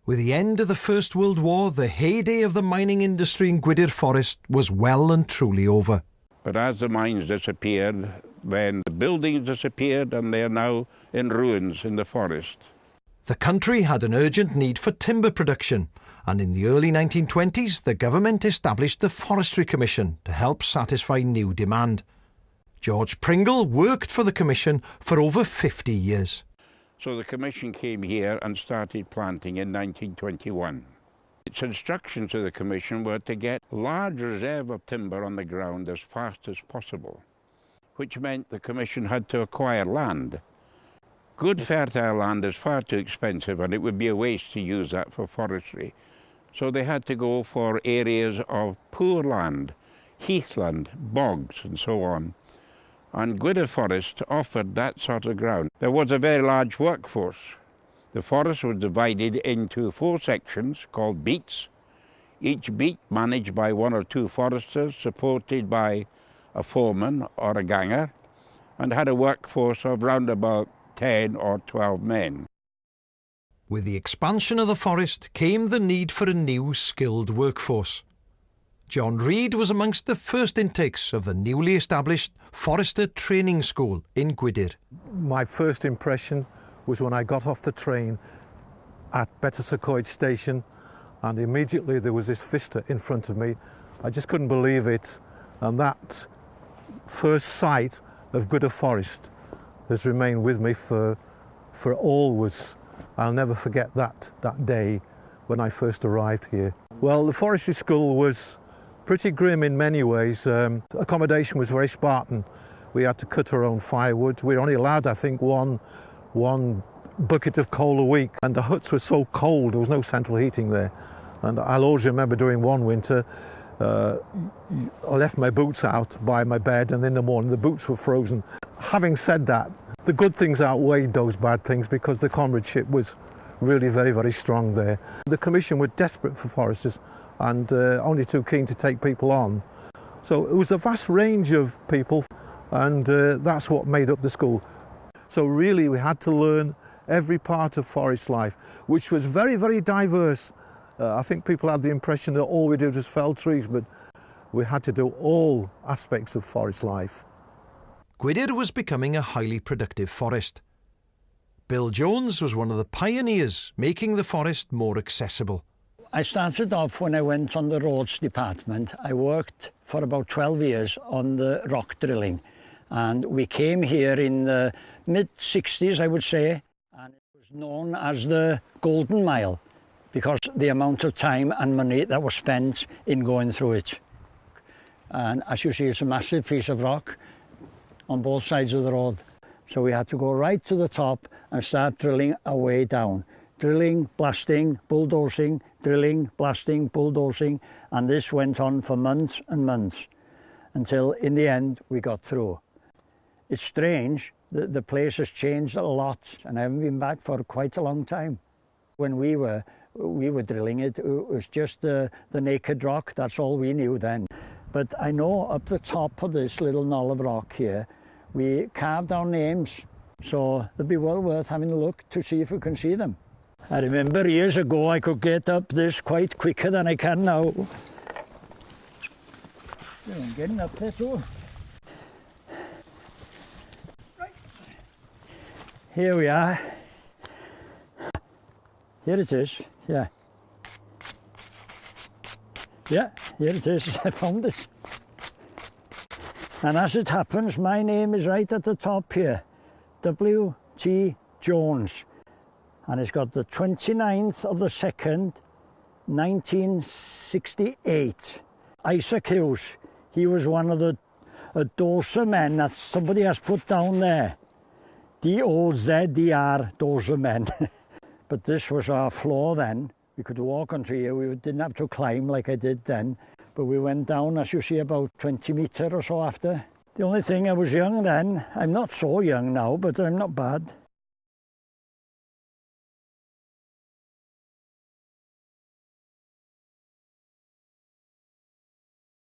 With the end of the First World War, the heyday of the mining industry in Gwydir Forest was well and truly over. But as the mines disappeared, then the buildings disappeared and they are now in ruins in the forest. The country had an urgent need for timber production, and in the early 1920s the government established the Forestry Commission to help satisfy new demand. George Pringle worked for the Commission for over 50 years. So the Commission came here and started planting in 1921. Its instructions to the Commission were to get large reserve of timber on the ground as fast as possible, which meant the Commission had to acquire land. Good fertile land is far too expensive and it would be a waste to use that for forestry. So they had to go for areas of poor land, heathland, bogs and so on. And Gwydir Forest offered that sort of ground. There was a very large workforce. The forest was divided into 4 sections called beats, each beat managed by 1 or 2 foresters, supported by a foreman or a ganger, and had a workforce of round about 10 or 12 men. With the expansion of the forest came the need for a new skilled workforce. John Reid was amongst the first intakes of the newly established Forester Training School in Gwydir. My first impression was when I got off the train at Betws-y-Coed station, and immediately there was this vista in front of me. I just couldn't believe it, and that first sight of Gwydir Forest has remained with me for always. I'll never forget that day when I first arrived here. Well, the forestry school was pretty grim in many ways. Accommodation was very Spartan. We had to cut our own firewood. We were only allowed, I think, one bucket of coal a week, and the huts were so cold, there was no central heating there. And I'll always remember during one winter, I left my boots out by my bed, and in the morning the boots were frozen. Having said that, the good things outweighed those bad things because the comradeship was really very, very strong there. The Commission were desperate for foresters and only too keen to take people on. So it was a vast range of people, and that's what made up the school. So really we had to learn every part of forest life, which was very, very diverse. I think people had the impression that all we did was fell trees, but we had to do all aspects of forest life. Gwydir was becoming a highly productive forest. Bill Jones was one of the pioneers making the forest more accessible. I started off when I went on the roads department. I worked for about 12 years on the rock drilling, and we came here in the mid-60s, I would say, and it was known as the Golden Mile because the amount of time and money that was spent in going through it. And as you see, it's a massive piece of rock on both sides of the road. So we had to go right to the top and start drilling our way down. Drilling, blasting, bulldozing, drilling, blasting, bulldozing, and this went on for months and months until in the end we got through. It's strange, the place has changed a lot, and I haven't been back for quite a long time. When we were drilling it, it was just the naked rock, that's all we knew then. But I know up the top of this little knoll of rock here, we carved our names, so it'd be well worth having a look to see if we can see them. I remember years ago I could get up this quite quicker than I can now. I'm getting up there too. Right. Here we are. Here it is, yeah. Yeah, here it is, I found it. And as it happens, my name is right at the top here, W.T. Jones. And it's got the 29th of the 2nd, 1968. Isaac Hughes, he was one of the dozer men that somebody has put down there. D-O-Z-E-R, dozer men. But this was our floor then. We could walk onto here, we didn't have to climb like I did then. But we went down, as you see, about 20 metres or so after. The only thing, I was young then. I'm not so young now, but I'm not bad.